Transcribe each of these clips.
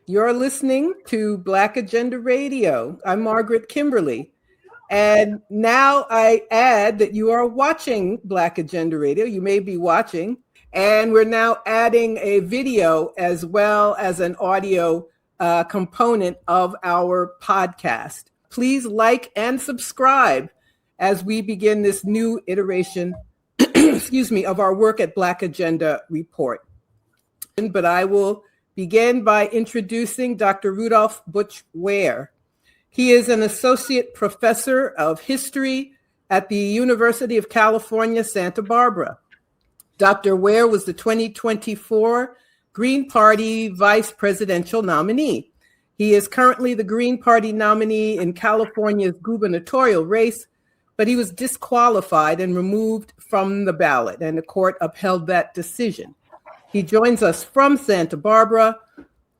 You're listening to Black Agenda Radio. I'm Margaret Kimberley. And now I add that you are watching Black Agenda Radio. You may be watching. And we're now adding a video as well as an audio component of our podcast. Please like and subscribe as we begin this new iteration, of our work at Black Agenda Report. But I will begin by introducing Dr. Rudolph Butch Ware. He is an associate professor of history at the University of California, Santa Barbara. Dr. Ware was the 2024 Green Party vice presidential nominee. He is currently the Green Party nominee in California's gubernatorial race, but he was disqualified and removed from the ballot, and the court upheld that decision. He joins us from Santa Barbara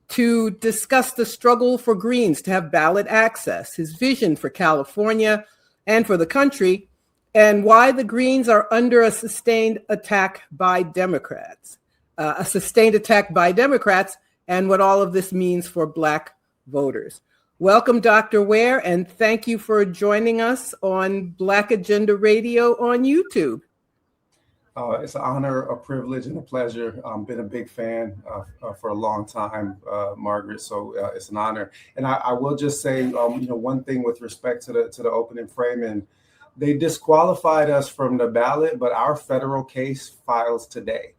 to discuss the struggle for Greens to have ballot access, his vision for California and for the country, and why the Greens are under a sustained attack by Democrats, and what all of this means for Black voters. Welcome, Dr. Ware, and thank you for joining us on Black Agenda Radio on YouTube. It's an honor, a privilege, and a pleasure. Been a big fan for a long time, Margaret. So it's an honor. And I will just say, one thing with respect to the opening framing, they disqualified us from the ballot, but our federal case files today.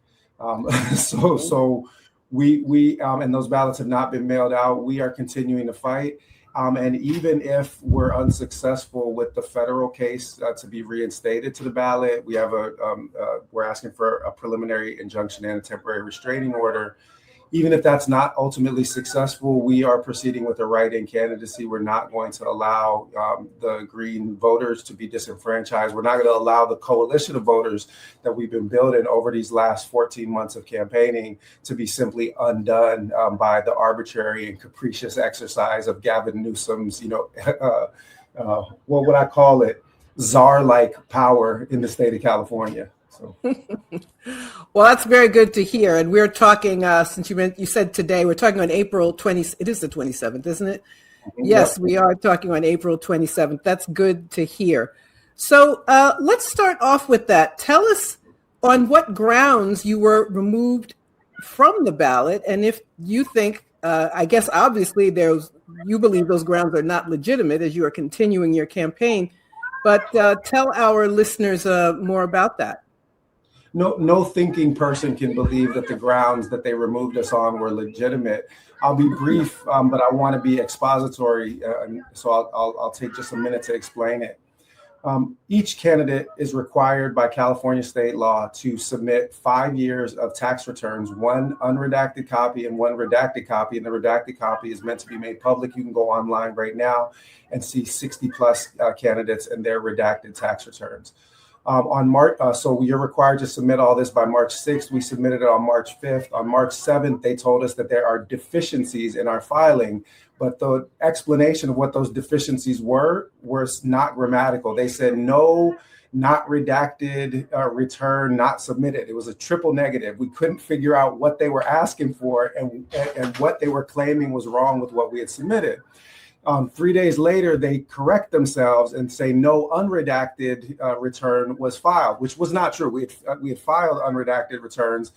So we and those ballots have not been mailed out. We are continuing to fight. And even if we're unsuccessful with the federal case to be reinstated to the ballot, we have we're asking for a preliminary injunction and a temporary restraining order. Even if that's not ultimately successful, we are proceeding with a write-in candidacy. We're not going to allow the Green voters to be disenfranchised. We're not going to allow the coalition of voters that we've been building over these last 14 months of campaigning to be simply undone by the arbitrary and capricious exercise of Gavin Newsom's, what would I call it, czar-like power in the state of California. So. Well, that's very good to hear. And we're talking, since you said today, we're talking on April 20th. It is the 27th, isn't it? Mm-hmm. Yes, we are talking on April 27th. That's good to hear. So let's start off with that. Tell us on what grounds you were removed from the ballot. And if you think, I guess, obviously, you believe those grounds are not legitimate as you are continuing your campaign. But tell our listeners more about that. No thinking person can believe that the grounds that they removed us on were legitimate. I'll be brief, but I want to be expository, so I'll take just a minute to explain it. Each candidate is required by California state law to submit 5 years of tax returns, one unredacted copy and one redacted copy, and the redacted copy is meant to be made public. You can go online right now and see 60 plus candidates and their redacted tax returns. On March, so you're required to submit all this by March 6th. We submitted it on March 5th. On March 7th, they told us that there are deficiencies in our filing, but the explanation of what those deficiencies were not grammatical. They said no, not redacted, return, not submitted. It was a triple negative. We couldn't figure out what they were asking for and what they were claiming was wrong with what we had submitted. 3 days later, they correct themselves and say no unredacted return was filed, which was not true. We had filed unredacted returns,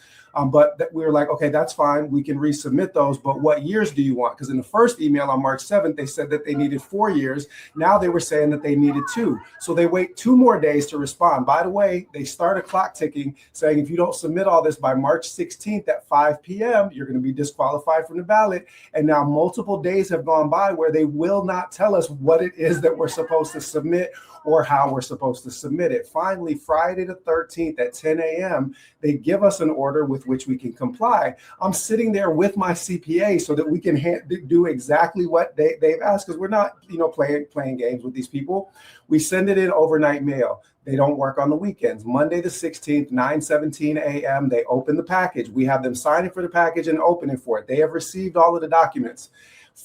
but we were like, okay, that's fine. We can resubmit those. But what years do you want? Because in the first email on March 7th, they said that they needed 4 years. Now they were saying that they needed 2. So they wait 2 more days to respond. By the way, they start a clock ticking saying if you don't submit all this by March 16th at 5 p.m., you're going to be disqualified from the ballot. And now multiple days have gone by where they will not tell us what it is that we're supposed to submit or how we're supposed to submit it. Finally, Friday the 13th at 10 a.m., they give us an order with which we can comply. I'm sitting there with my CPA so that we can do exactly what they've asked, because we're not, playing games with these people. We send it in overnight mail. They don't work on the weekends. Monday the 16th, 9:17 a.m., they open the package. We have them signing for the package and opening for it. They have received all of the documents.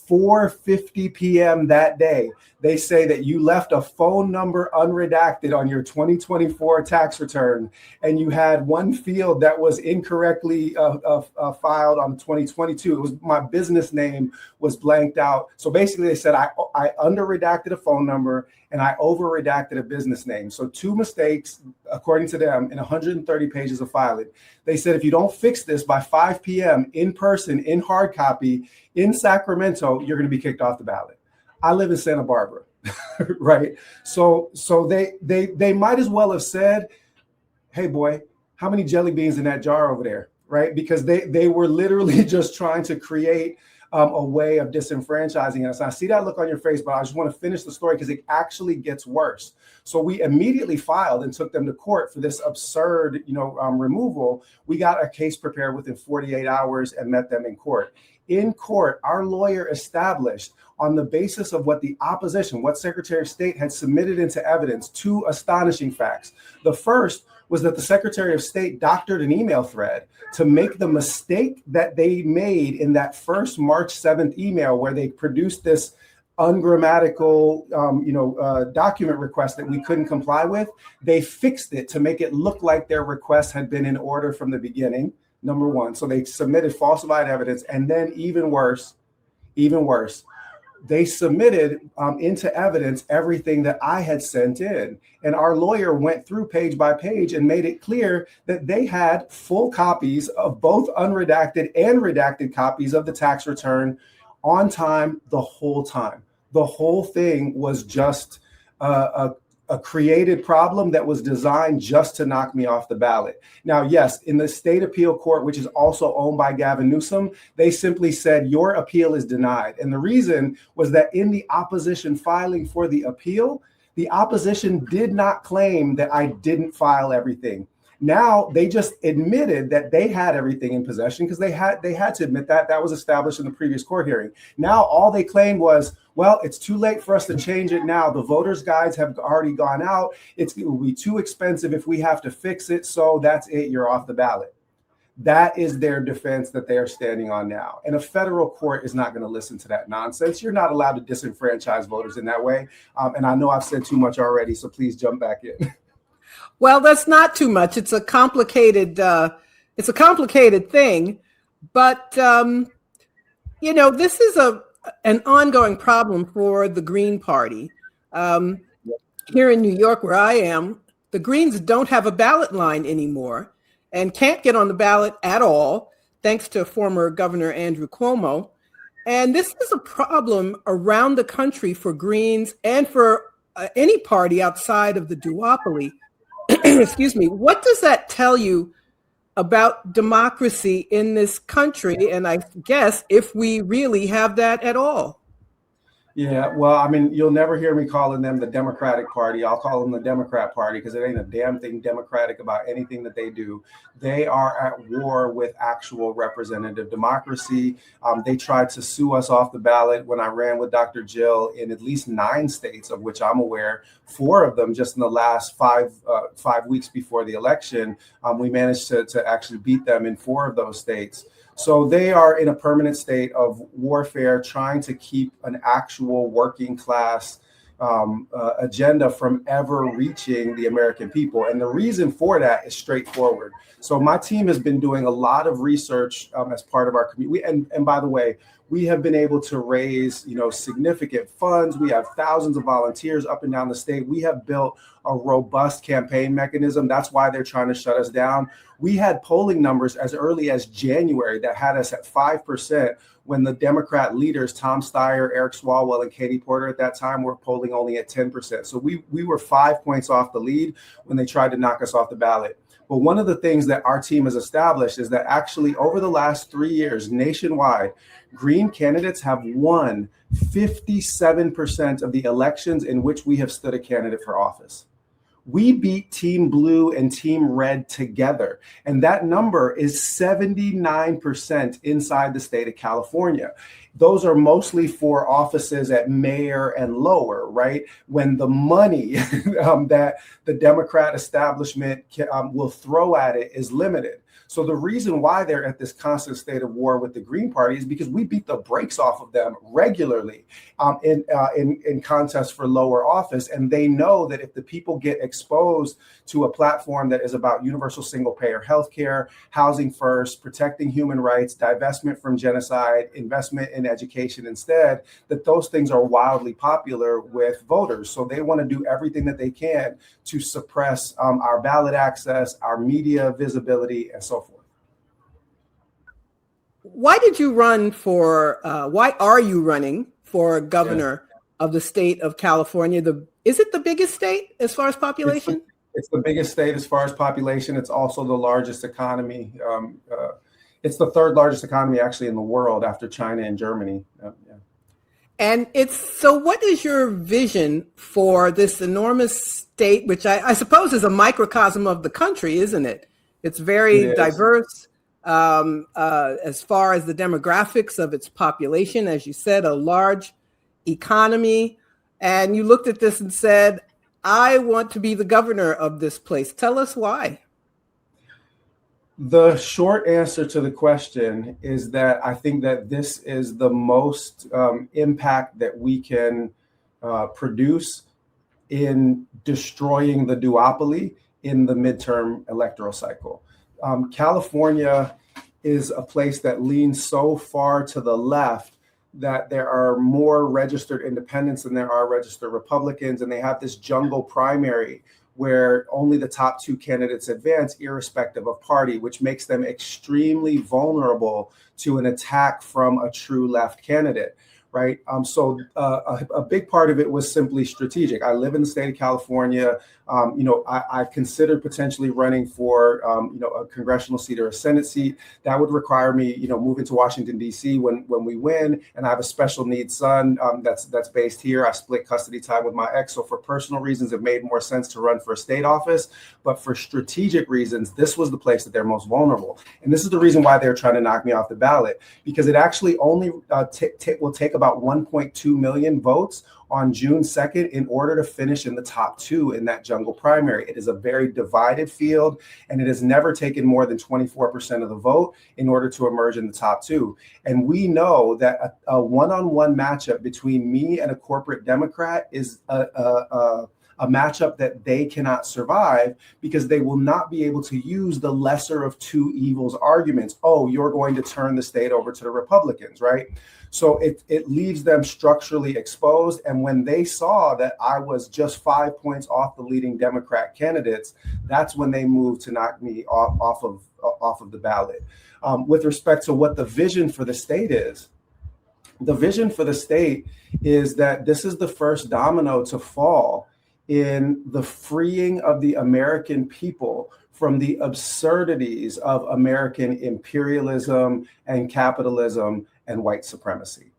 4:50 p.m. that day, they say that you left a phone number unredacted on your 2024 tax return, and you had one field that was incorrectly filed on 2022. It was my business name was blanked out. So basically, they said I under-redacted a phone number and I over-redacted a business name. So 2 mistakes, according to them, in 130 pages of filing. They said if you don't fix this by 5 p.m. in person, in hard copy, in Sacramento, you're going to be kicked off the ballot. I live in Santa Barbara, right? So they might as well have said, hey, boy, how many jelly beans in that jar over there, right? Because they were literally just trying to create a way of disenfranchising us. And I see that look on your face, but I just want to finish the story because it actually gets worse. So we immediately filed and took them to court for this absurd, removal. We got a case prepared within 48 hours and met them in court. In court, our lawyer established on the basis of what the opposition, what Secretary of State had submitted into evidence, 2 astonishing facts. The first was that the Secretary of State doctored an email thread to make the mistake that they made in that first March 7th email where they produced this ungrammatical, document request that we couldn't comply with. They fixed it to make it look like their request had been in order from the beginning, number one. So they submitted falsified evidence. And then even worse, they submitted into evidence everything that I had sent in. And our lawyer went through page by page and made it clear that they had full copies of both unredacted and redacted copies of the tax return on time the whole time. The whole thing was just a created problem that was designed just to knock me off the ballot. Now, yes, in the state appeal court, which is also owned by Gavin Newsom, they simply said your appeal is denied. And the reason was that in the opposition filing for the appeal, the opposition did not claim that I didn't file everything. Now they just admitted that they had everything in possession because they had to admit that was established in the previous court hearing. Now all they claimed was, well, it's too late for us to change it now. The voters' guides have already gone out. It will be too expensive if we have to fix it. So that's it. You're off the ballot. That is their defense that they are standing on now. And a federal court is not going to listen to that nonsense. You're not allowed to disenfranchise voters in that way. And I know I've said too much already, so please jump back in. Well, that's not too much. It's a complicated thing, but this is an ongoing problem for the Green Party. Here in New York, where I am, the Greens don't have a ballot line anymore and can't get on the ballot at all, thanks to former Governor Andrew Cuomo. And this is a problem around the country for Greens and for any party outside of the duopoly. Excuse me. What does that tell you about democracy in this country? And I guess if we really have that at all. Yeah, well, I mean, you'll never hear me calling them the Democratic Party. I'll call them the Democrat Party because it ain't a damn thing democratic about anything that they do. They are at war with actual representative democracy. They tried to sue us off the ballot when I ran with Dr. Jill in at least 9 states, of which I'm aware. 4 of them just in the last 5 weeks before the election. We managed to actually beat them in 4 of those states. So they are in a permanent state of warfare, trying to keep an actual working class agenda from ever reaching the American people. And the reason for that is straightforward. So my team has been doing a lot of research as part of our community. And by the way, we have been able to raise, significant funds. We have thousands of volunteers up and down the state. We have built a robust campaign mechanism. That's why they're trying to shut us down. We had polling numbers as early as January that had us at 5% when the Democrat leaders, Tom Steyer, Eric Swalwell, and Katie Porter at that time were polling only at 10%. So we were 5 points off the lead when they tried to knock us off the ballot. But one of the things that our team has established is that actually over the last 3 years nationwide, Green candidates have won 57% of the elections in which we have stood a candidate for office. We beat Team Blue and Team Red together. And that number is 79% inside the state of California. Those are mostly for offices at mayor and lower, right? When the money that the Democrat establishment will throw at it is limited. So the reason why they're at this constant state of war with the Green Party is because we beat the brakes off of them regularly in contests for lower office. And they know that if the people get exposed to a platform that is about universal single payer healthcare, housing first, protecting human rights, divestment from genocide, investment in education instead, that those things are wildly popular with voters. So they want to do everything that they can to suppress our ballot access, our media visibility, and so forth. Why did you run for, why are you running for governor of the state of California? Is it the biggest state as far as population? It's the biggest state as far as population. It's also the largest economy. It's the third largest economy actually in the world after China and Germany. And so what is your vision for this enormous state, which I suppose is a microcosm of the country, isn't it? It's very diverse as far as the demographics of its population, as you said, a large economy. And you looked at this and said, I want to be the governor of this place. Tell us why. The short answer to the question is that I think that this is the most impact that we can produce in destroying the duopoly in the midterm electoral cycle. California is a place that leans so far to the left that there are more registered independents than there are registered Republicans, and they have this jungle primary where only the top two candidates advance irrespective of party, which makes them extremely vulnerable to an attack from a true left candidate, right? So a big part of it was simply strategic. I live in the state of California. I considered potentially running for, a congressional seat or a Senate seat. That would require me, moving to Washington, D.C. when we win. And I have a special needs son that's based here. I split custody time with my ex. So for personal reasons, it made more sense to run for a state office. But for strategic reasons, this was the place that they're most vulnerable. And this is the reason why they're trying to knock me off the ballot, because it actually only will take about 1.2 million votes on June 2nd in order to finish in the top two in that jungle primary. It is a very divided field, and it has never taken more than 24% of the vote in order to emerge in the top two. And we know that a one-on-one matchup between me and a corporate Democrat is a matchup that they cannot survive, because they will not be able to use the lesser of two evils arguments. Oh, you're going to turn the state over to the Republicans, right? So it leaves them structurally exposed. And when they saw that I was just 5 points off the leading Democrat candidates, that's when they moved to knock me off of the ballot. With respect to what the vision for the state is, the vision for the state is that this is the first domino to fall in the freeing of the American people from the absurdities of American imperialism and capitalism and white supremacy.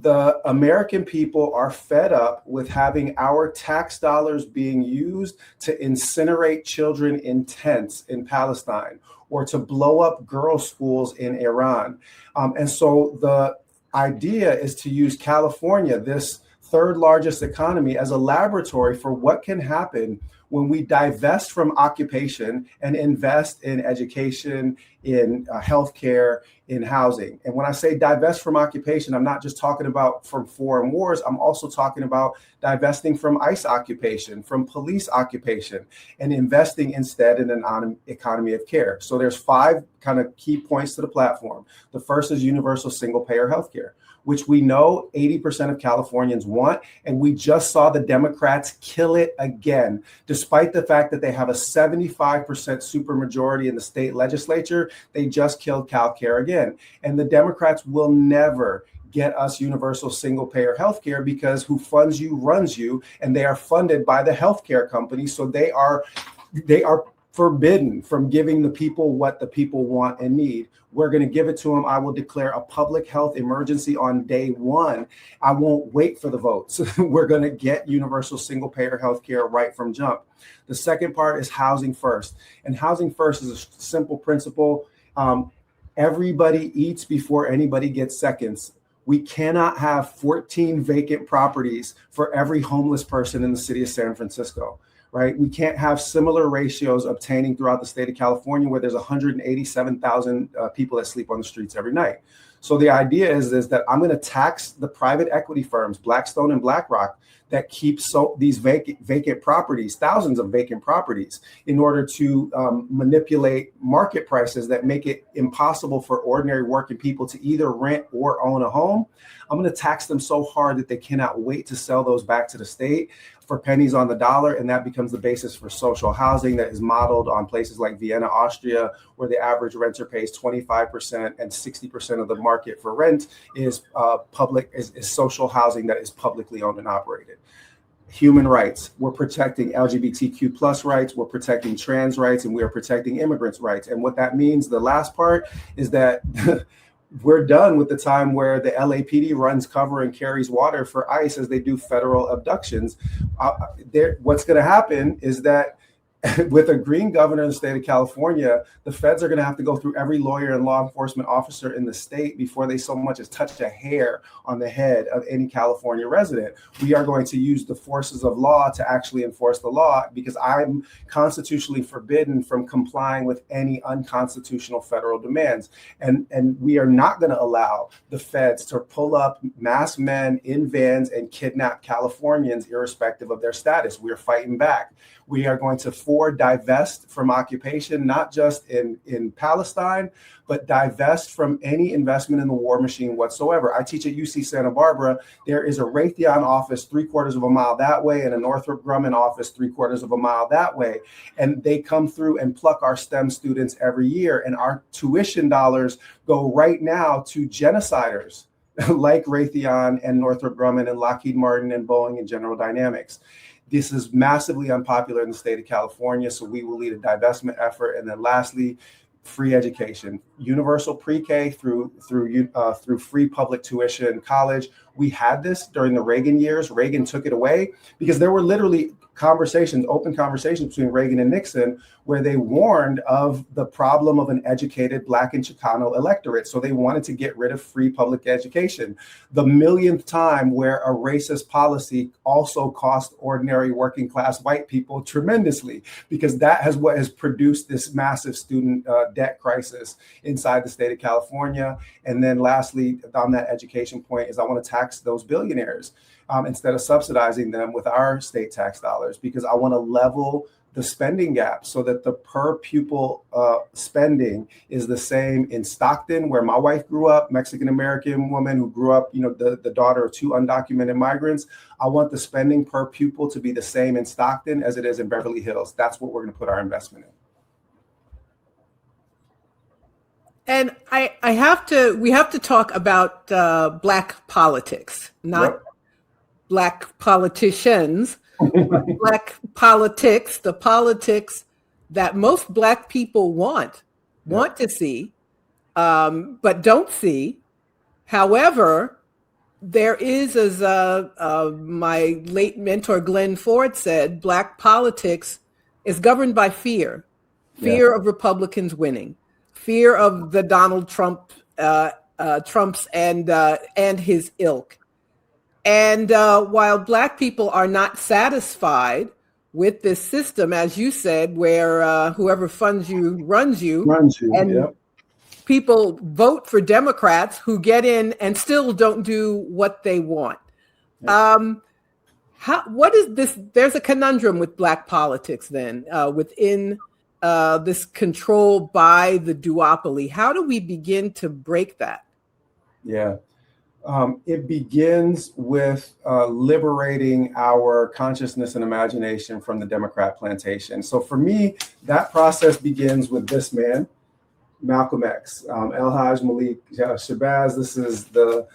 The American people are fed up with having our tax dollars being used to incinerate children in tents in Palestine or to blow up girls' schools in Iran. And so the idea is to use California, this third largest economy, as a laboratory for what can happen when we divest from occupation and invest in education, in healthcare, in housing. And when I say divest from occupation, I'm not just talking about from foreign wars. I'm also talking about divesting from ICE occupation, from police occupation, and investing instead in an economy of care. So there's 5 kind of key points to the platform. The first is universal single payer healthcare, which we know 80% of Californians want. And we just saw the Democrats kill it again. Despite the fact that they have a 75% supermajority in the state legislature, they just killed CalCare again. And the Democrats will never get us universal single payer healthcare, because who funds you runs you, and they are funded by the healthcare companies. So they are forbidden from giving the people what the people want and need. We're going to give it to them. I will declare a public health emergency on day one. I won't wait for the votes. We're going to get universal single payer health care right from jump. The second part is housing first. And housing first is a simple principle. Everybody eats before anybody gets seconds. We cannot have 14 vacant properties for every homeless person in the city of San Francisco. Right? We can't have similar ratios obtaining throughout the state of California, where there's 187,000 people that sleep on the streets every night. So the idea is that I'm going to tax the private equity firms, Blackstone and BlackRock, that keep these vacant properties, thousands of vacant properties, in order to manipulate market prices that make it impossible for ordinary working people to either rent or own a home. I'm going to tax them so hard that they cannot wait to sell those back to the state for pennies on the dollar, and that becomes the basis for social housing that is modeled on places like Vienna, Austria, where the average renter pays 25% and 60% of the market for rent is social housing that is publicly owned and operated. Human rights. We're protecting LGBTQ plus rights, we're protecting trans rights, and we are protecting immigrants' rights. And what that means, the last part, is that we're done with the time where the LAPD runs cover and carries water for ICE as they do federal abductions. What's going to happen is that with a green governor in the state of California, the feds are going to have to go through every lawyer and law enforcement officer in the state before they so much as touch a hair on the head of any California resident. We are going to use the forces of law to actually enforce the law, because I'm constitutionally forbidden from complying with any unconstitutional federal demands. And we are not going to allow the feds to pull up masked men in vans and kidnap Californians irrespective of their status. We are fighting back. We are going to divest from occupation, not just in Palestine, but divest from any investment in the war machine whatsoever. I teach at UC Santa Barbara. There is a Raytheon office 3/4 of a mile that way and a Northrop Grumman office 3/4 of a mile that way. And they come through and pluck our STEM students every year. And our tuition dollars go right now to genociders like Raytheon and Northrop Grumman and Lockheed Martin and Boeing and General Dynamics. This is massively unpopular in the state of California, so we will lead a divestment effort. And then lastly, free education, universal pre-K through free public tuition college. We had this during the Reagan years. Reagan took it away because there were literally open conversations between Reagan and Nixon where they warned of the problem of an educated Black and Chicano electorate. So they wanted to get rid of free public education. The millionth time where a racist policy also cost ordinary working class white people tremendously, because that has what has produced this massive student debt crisis inside the state of California. And then lastly, on that education point, is I want to tax those billionaires instead of subsidizing them with our state tax dollars, because I want to level the spending gap so that the per pupil spending is the same in Stockton, where my wife grew up, Mexican-American woman who grew up, the daughter of 2 undocumented migrants. I want the spending per pupil to be the same in Stockton as it is in Beverly Hills. That's what we're going to put our investment in. And we have to talk about Black politics, not Black politicians, but Black politics, the politics that most Black people want to see, but don't see. However, there is, as my late mentor Glenn Ford said, Black politics is governed by fear of Republicans winning, fear of the Donald Trumps and his ilk. And while Black people are not satisfied with this system, as you said, where whoever funds you runs you, and people vote for Democrats who get in and still don't do what they want. What is this? There's a conundrum with Black politics then within this control by the duopoly. How do we begin to break that? Yeah. It begins with liberating our consciousness and imagination from the Democrat plantation. So for me, that process begins with this man, Malcolm X, El-Haj Malik Shabazz. This is the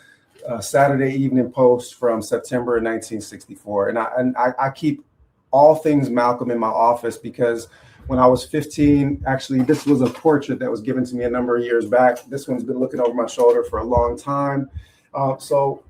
Saturday Evening Post from September 1964. And I keep all things Malcolm in my office because when I was 15. Actually, this was a portrait that was given to me a number of years back. This one's been looking over my shoulder for a long time. So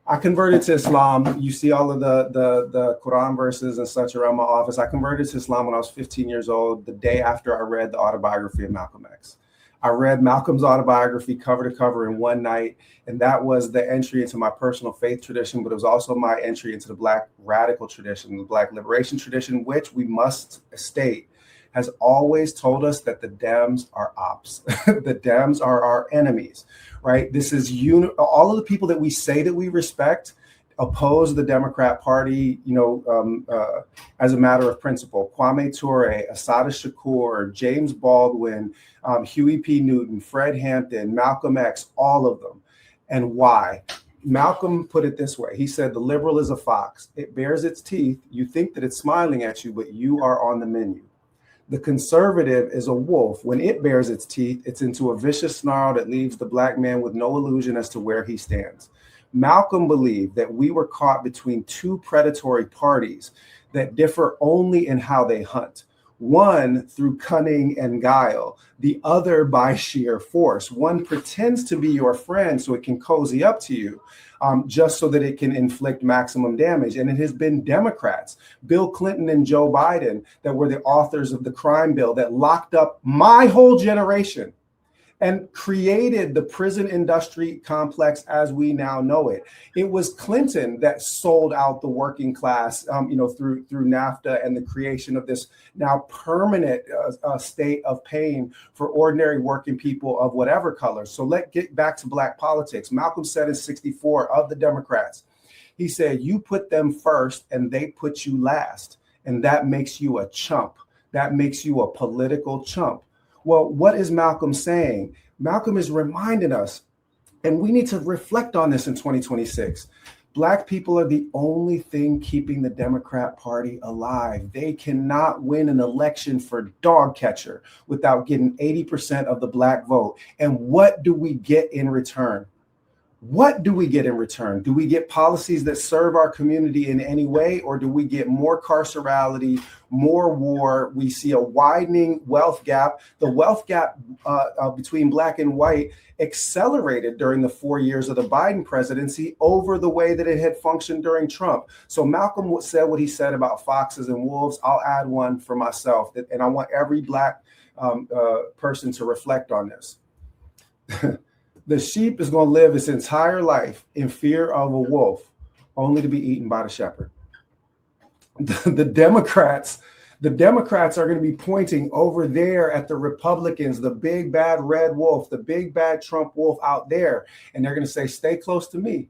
I converted to Islam. You see all of the Quran verses and such around my office. I converted to Islam when I was 15 years old, the day after I read the autobiography of Malcolm X. I read Malcolm's autobiography cover to cover in one night, and that was the entry into my personal faith tradition, but it was also my entry into the Black radical tradition, the Black liberation tradition, which we must state has always told us that the Dems are ops. The Dems are our enemies, right? This is all of the people that we say that we respect oppose the Democrat Party, as a matter of principle. Kwame Ture, Assata Shakur, James Baldwin, Huey P. Newton, Fred Hampton, Malcolm X, all of them. And why? Malcolm put it this way. He said, the liberal is a fox. It bares its teeth. You think that it's smiling at you, but you are on the menu. The conservative is a wolf. When it bares its teeth, it's into a vicious snarl that leaves the Black man with no illusion as to where he stands. Malcolm believed that we were caught between two predatory parties that differ only in how they hunt. One through cunning and guile, the other by sheer force. One pretends to be your friend so it can cozy up to you, just so that it can inflict maximum damage. And it has been Democrats, Bill Clinton and Joe Biden, that were the authors of the crime bill that locked up my whole generation and created the prison industry complex as we now know it. It was Clinton that sold out the working class, through NAFTA and the creation of this now permanent state of pain for ordinary working people of whatever color. So let's get back to Black politics. Malcolm said in '64 of the Democrats, he said, you put them first and they put you last. And that makes you a chump. That makes you a political chump. Well, what is Malcolm saying? Malcolm is reminding us, and we need to reflect on this in 2026. Black people are the only thing keeping the Democrat Party alive. They cannot win an election for dog catcher without getting 80% of the Black vote. And what do we get in return? What do we get in return? Do we get policies that serve our community in any way, or do we get more carcerality, more war? We see a widening wealth gap. The wealth gap between Black and white accelerated during the 4 years of the Biden presidency over the way that it had functioned during Trump. So Malcolm said what he said about foxes and wolves. I'll add one for myself, and I want every Black person to reflect on this. The sheep is going to live its entire life in fear of a wolf, only to be eaten by the shepherd. The Democrats are going to be pointing over there at the Republicans, the big bad red wolf, the big bad Trump wolf out there. And they're going to say, stay close to me.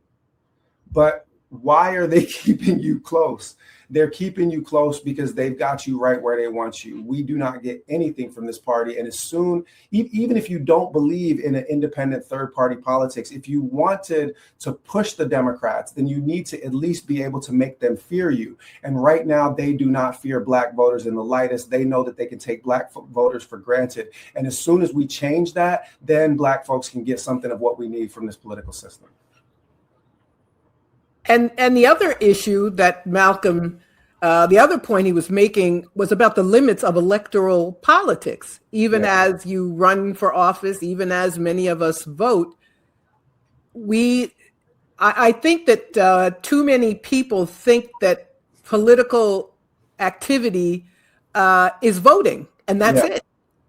But why are they keeping you close? They're keeping you close because they've got you right where they want you. We do not get anything from this party. And as soon, even if you don't believe in an independent third party politics, if you wanted to push the Democrats, then you need to at least be able to make them fear you. And right now, they do not fear Black voters in the lightest. They know that they can take Black voters for granted. And as soon as we change that, then Black folks can get something of what we need from this political system. And the other issue that Malcolm, the other point he was making was about the limits of electoral politics. Even as you run for office, even as many of us vote, I think that too many people think that political activity is voting, and that's it.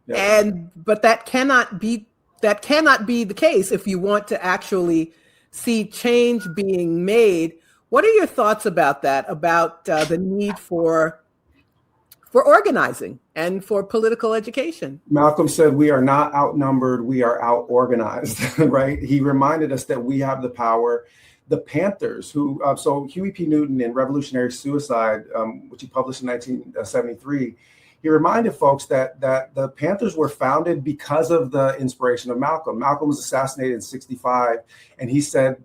Yeah. But that cannot be the case if you want to actually see change being made. What are your thoughts about that, about the need for organizing and for political education? Malcolm said, we are not outnumbered, we are out-organized, right? He reminded us that we have the power. The Panthers, so Huey P. Newton in Revolutionary Suicide, which he published in 1973, he reminded folks that the Panthers were founded because of the inspiration of Malcolm. Malcolm was assassinated in '65, and he said,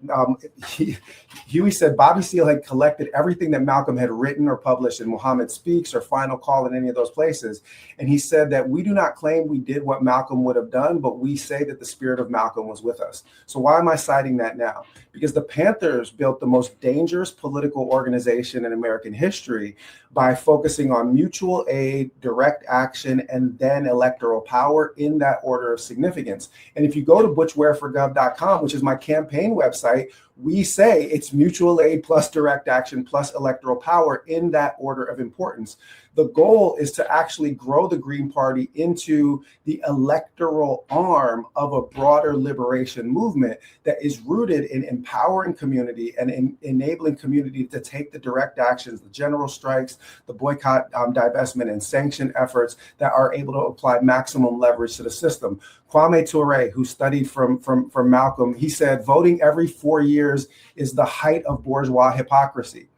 Huey said Bobby Seale had collected everything that Malcolm had written or published in Muhammad Speaks or Final Call in any of those places. And he said that we do not claim we did what Malcolm would have done, but we say that the spirit of Malcolm was with us. So why am I citing that now? Because the Panthers built the most dangerous political organization in American history by focusing on mutual aid, direct action, and then electoral power in that order of significance. And if you go to butchwareforgov.com, which is my campaign website, we say it's mutual aid plus direct action plus electoral power in that order of importance. The goal is to actually grow the Green Party into the electoral arm of a broader liberation movement that is rooted in empowering community and in enabling community to take the direct actions, the general strikes, the boycott, divestment, and sanction efforts that are able to apply maximum leverage to the system. Kwame Ture, who studied from Malcolm, he said, voting every 4 years is the height of bourgeois hypocrisy.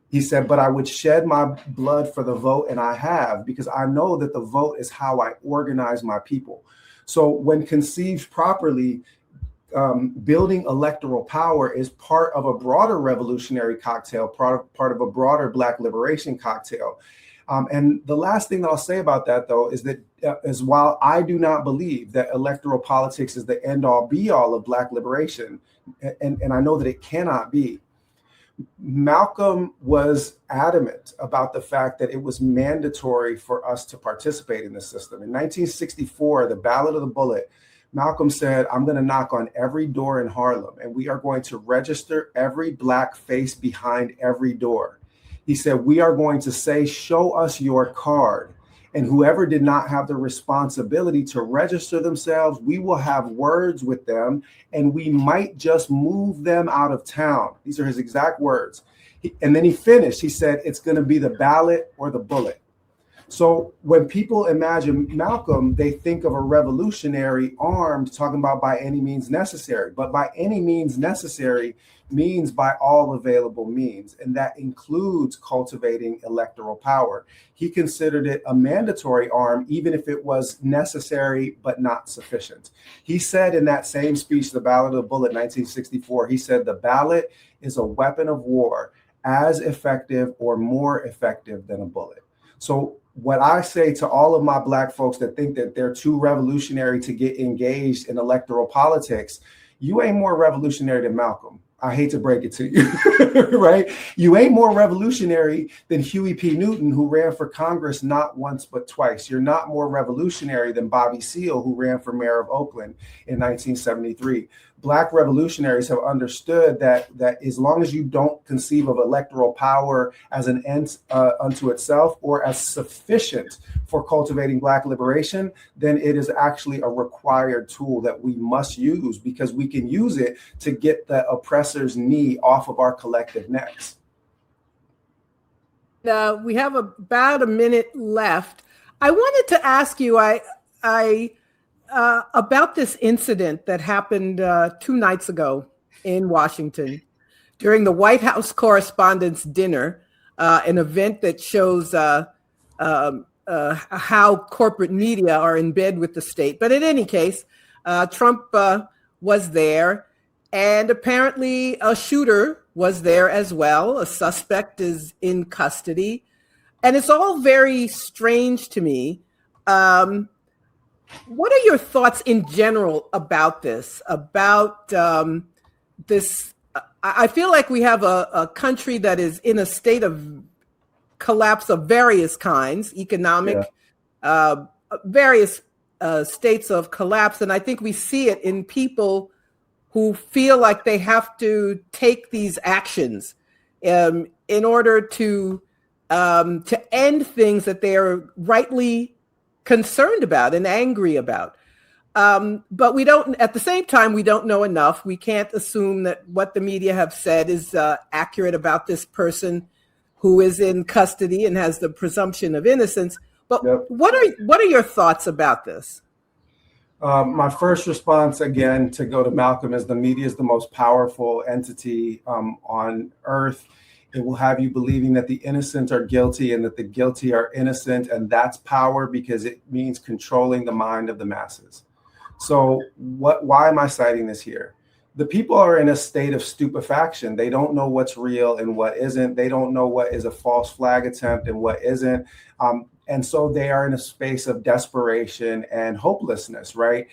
He said, but I would shed my blood for the vote, and I have, because I know that the vote is how I organize my people. So when conceived properly, building electoral power is part of a broader revolutionary cocktail, part of a broader Black liberation cocktail. And the last thing that I'll say about that, though, is that while I do not believe that electoral politics is the end-all, be-all of Black liberation, and I know that it cannot be, Malcolm was adamant about the fact that it was mandatory for us to participate in the system. In 1964, the Ballot of the Bullet, Malcolm said, I'm going to knock on every door in Harlem, and we are going to register every Black face behind every door. He said, we are going to say, show us your card. And whoever did not have the responsibility to register themselves, we will have words with them, and we might just move them out of town. These are his exact words. And then he finished. He said, it's going to be the ballot or the bullet. So when people imagine Malcolm, they think of a revolutionary armed, talking about by any means necessary. But by any means necessary means by all available means. And that includes cultivating electoral power. He considered it a mandatory arm, even if it was necessary but not sufficient. He said in that same speech, the Ballot of the Bullet, 1964, he said, the ballot is a weapon of war as effective or more effective than a bullet. So what I say to all of my Black folks that think that they're too revolutionary to get engaged in electoral politics, you ain't more revolutionary than Malcolm. I hate to break it to you, right? You ain't more revolutionary than Huey P. Newton, who ran for Congress not once but twice. You're not more revolutionary than Bobby Seale, who ran for mayor of Oakland in 1973. Black revolutionaries have understood that as long as you don't conceive of electoral power as an end unto itself or as sufficient for cultivating Black liberation, then it is actually a required tool that we must use, because we can use it to get the oppressor's knee off of our collective necks. We have about a minute left. I wanted to ask you, about this incident that happened 2 nights ago in Washington during the White House Correspondents' Dinner, an event that shows how corporate media are in bed with the state. But in any case, Trump was there, and apparently a shooter was there as well. A suspect is in custody. And it's all very strange to me. What are your thoughts in general about this? This, I feel like we have a country that is in a state of collapse of various kinds, economic, various states of collapse. And I think we see it in people who feel like they have to take these actions in order to end things that they are rightly concerned about and angry about. But we don't, at the same time, we don't know enough. We can't assume that what the media have said is accurate about this person who is in custody and has the presumption of innocence. But what are your thoughts about this? My first response, again, to go to Malcolm, is the media is the most powerful entity on earth. It will have you believing that the innocent are guilty and that the guilty are innocent. And that's power, because it means controlling the mind of the masses. So why am I citing this here? The people are in a state of stupefaction. They don't know what's real and what isn't. They don't know what is a false flag attempt and what isn't. And so they are in a space of desperation and hopelessness, right?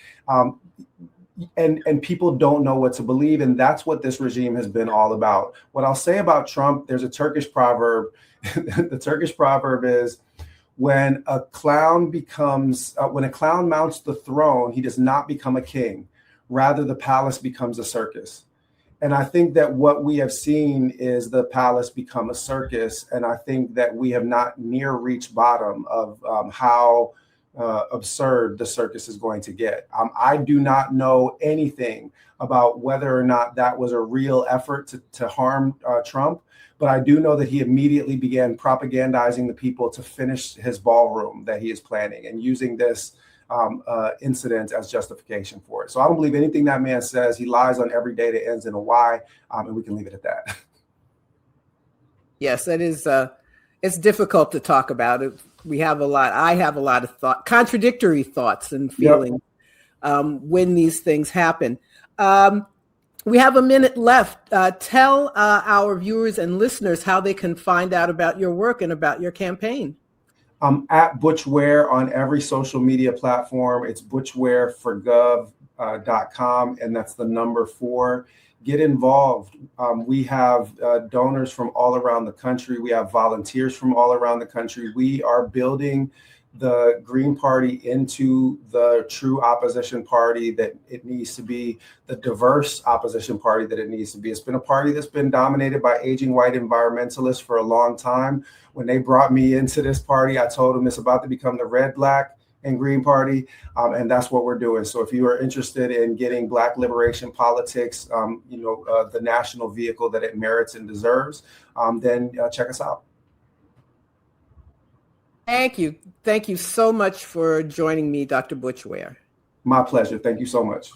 And people don't know what to believe. And that's what this regime has been all about. What I'll say about Trump, there's a Turkish proverb. The Turkish proverb is, When a clown mounts the throne, he does not become a king. Rather, the palace becomes a circus. And I think that what we have seen is the palace become a circus. And I think that we have not near reached bottom of how absurd the circus is going to get. I do not know anything about whether or not that was a real effort to harm Trump. But I do know that he immediately began propagandizing the people to finish his ballroom that he is planning and using this incident as justification for it. So I don't believe anything that man says. He lies on every day that ends in a Y, and we can leave it at that. Yes, that is. It's difficult to talk about it. I have a lot of contradictory thoughts and feelings when these things happen. We have a minute left. Tell our viewers and listeners how they can find out about your work and about your campaign. I'm at Butch Ware on every social media platform. It's butchwareforgov.com, and that's the number 4. Get involved. We have donors from all around the country. We have volunteers from all around the country. We are building the Green Party into the true opposition party that it needs to be, the diverse opposition party that it needs to be. It's been a party that's been dominated by aging white environmentalists for a long time. When they brought me into this party, I told them it's about to become the red, black, and green party. And that's what we're doing. So if you are interested in getting Black liberation politics, the national vehicle that it merits and deserves, then check us out. Thank you. Thank you so much for joining me, Dr. Butch Ware. My pleasure. Thank you so much.